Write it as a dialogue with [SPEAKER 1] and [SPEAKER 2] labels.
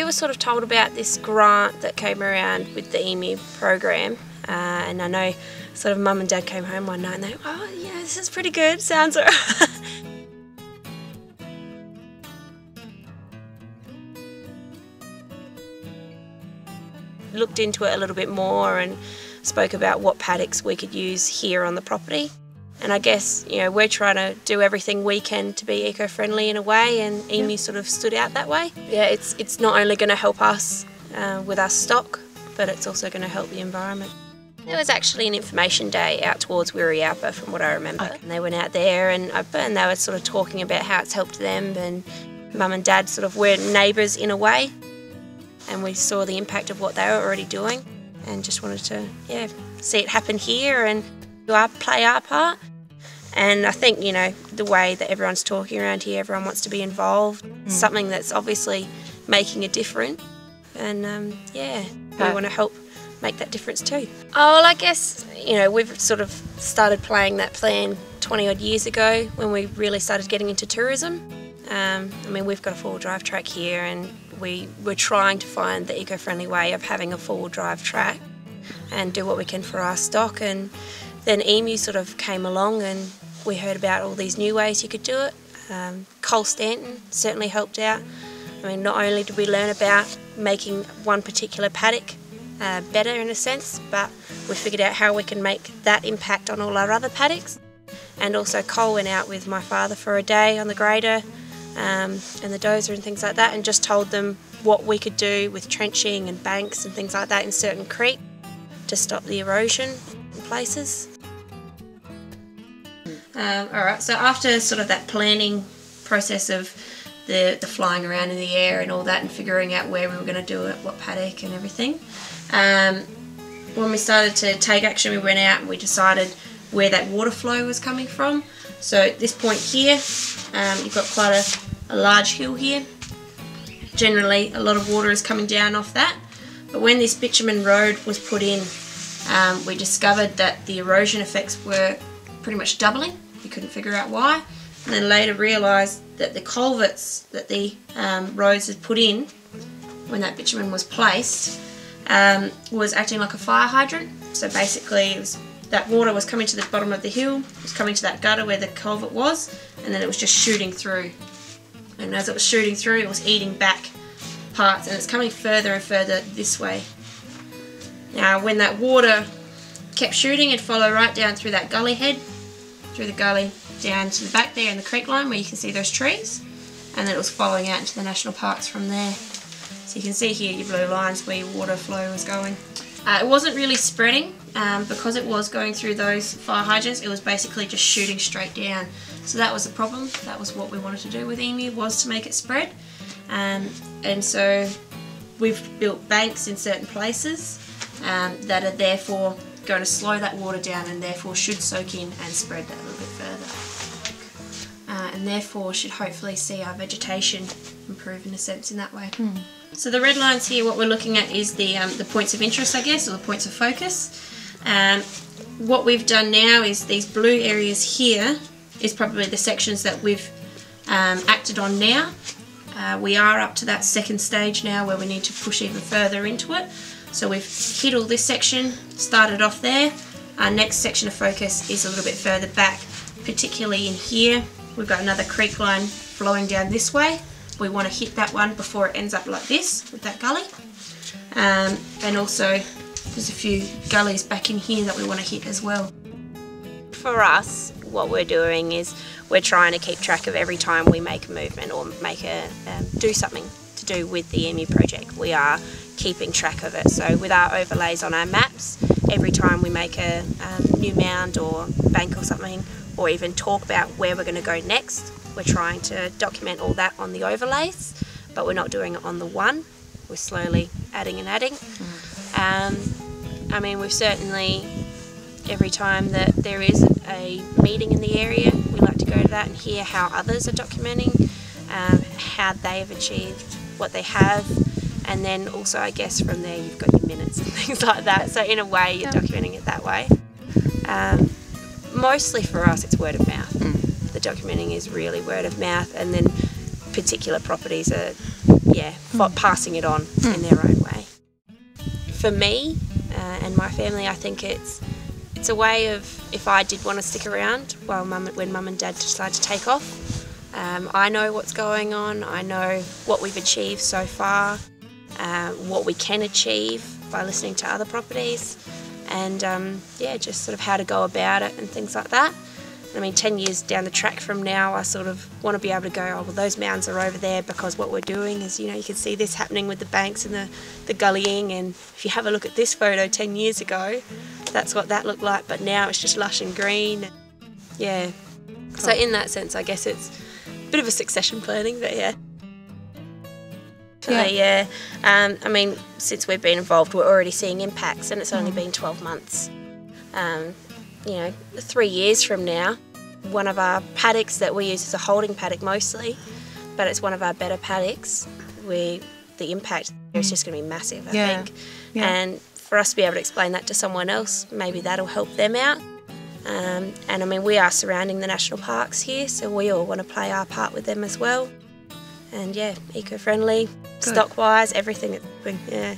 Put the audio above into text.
[SPEAKER 1] were sort of told about this grant that came around with the EMU program, and I know sort of Mum and Dad came home one night and they were, oh yeah, this is pretty good, sounds alright. Looked into it a little bit more and spoke about what paddocks we could use here on the property. And I guess, you know, we're trying to do everything we can to be eco-friendly in a way, and EMU sort of stood out that way. Yeah, it's not only going to help us with our stock, but it's also going to help the environment. There was actually an information day out towards Wirrealpa, from what I remember. Okay. And they went out there and they were sort of talking about how it's helped them, and Mum and Dad sort of were neighbours in a way, and we saw the impact of what they were already doing and just wanted to see it happen here and play our part. And I think, you know, the way that everyone's talking around here, everyone wants to be involved, something that's obviously making a difference, and we want to help make that difference too. Oh, well, I guess, you know, we've sort of started playing that plan 20 odd years ago when we really started getting into tourism. I mean, we've got a four-wheel drive track here, and we're trying to find the eco-friendly way of having a four-wheel drive track and do what we can for our stock. And then EMU sort of came along and we heard about all these new ways you could do it. Cole Stanton certainly helped out. I mean, not only did we learn about making one particular paddock better in a sense, but we figured out how we can make that impact on all our other paddocks. And also Cole went out with my father for a day on the grader and the dozer and things like that, and just told them what we could do with trenching and banks and things like that in certain creeks to stop the erosion in places. Alright, so after sort of that planning process of the flying around in the air and all that and figuring out where we were going to do it, what paddock and everything, when we started to take action, we went out and we decided where that water flow was coming from. So at this point here, you've got quite a large hill here. Generally a lot of water is coming down off that, but when this bitumen road was put in, we discovered that the erosion effects were pretty much doubling. We couldn't figure out why, and then later realised that the culverts that the roads had put in when that bitumen was placed was acting like a fire hydrant. So basically it was, that water was coming to the bottom of the hill, it was coming to that gutter where the culvert was, and then it was just shooting through. And as it was shooting through, it was eating back parts, and it's coming further and further this way. Now when that water kept shooting, it'd follow right down through that gully head, through the gully down to the back there in the creek line where you can see those trees, and then it was following out into the national parks from there. So you can see here your blue lines where your water flow was going. It wasn't really spreading because it was going through those fire hydrants. It was basically just shooting straight down. So that was the problem. That was what we wanted to do with EMU, was to make it spread. And so we've built banks in certain places that are therefore going to slow that water down and therefore should soak in and spread that a little bit further. And therefore should hopefully see our vegetation improve in a sense in that way. So the red lines here, what we're looking at is the points of interest, I guess, or the points of focus. What we've done now is these blue areas here is probably the sections that we've acted on now. We are up to that second stage now where we need to push even further into it. So we've hit all this section, started off there. Our next section of focus is a little bit further back, particularly in here. We've got another creek line flowing down this way. We want to hit that one before it ends up like this with that gully. And also there's a few gullies back in here that we want to hit as well. For us, what we're doing is we're trying to keep track of every time we make a movement or make a do something to do with the EMU project. We are keeping track of it. So with our overlays on our maps, every time we make a new mound or bank or something, or even talk about where we're going to go next, we're trying to document all that on the overlays, but we're not doing it on the one. We're slowly adding and adding. I mean, we've certainly, every time that there is a meeting in the area, we like to go to that and hear how others are documenting, how they have achieved what they have, and then also I guess from there you've got your minutes and things like that. So in a way you're documenting it that way. Mostly for us it's word of mouth. The documenting is really word of mouth, and then particular properties are, passing it on in their own way. For me and my family, I think it's a way of, if I did want to stick around when Mum and Dad decide to take off, I know what's going on, I know what we've achieved so far, what we can achieve by listening to other properties, and just sort of how to go about it and things like that. I mean, 10 years down the track from now, I sort of want to be able to go, oh, well, those mounds are over there because what we're doing is, you can see this happening with the banks and the gullying, and if you have a look at this photo 10 years ago, that's what that looked like, but now it's just lush and green. Yeah. Cool. So in that sense, I guess it's a bit of a succession planning, but yeah. I mean, since we've been involved, we're already seeing impacts, and it's only been 12 months. 3 years from now, one of our paddocks that we use is a holding paddock mostly, but it's one of our better paddocks. The impact is just going to be massive, I think. Yeah. And for us to be able to explain that to someone else, maybe that'll help them out. And I mean, we are surrounding the national parks here, so we all want to play our part with them as well. And yeah, eco-friendly, stock-wise, everything. Yeah.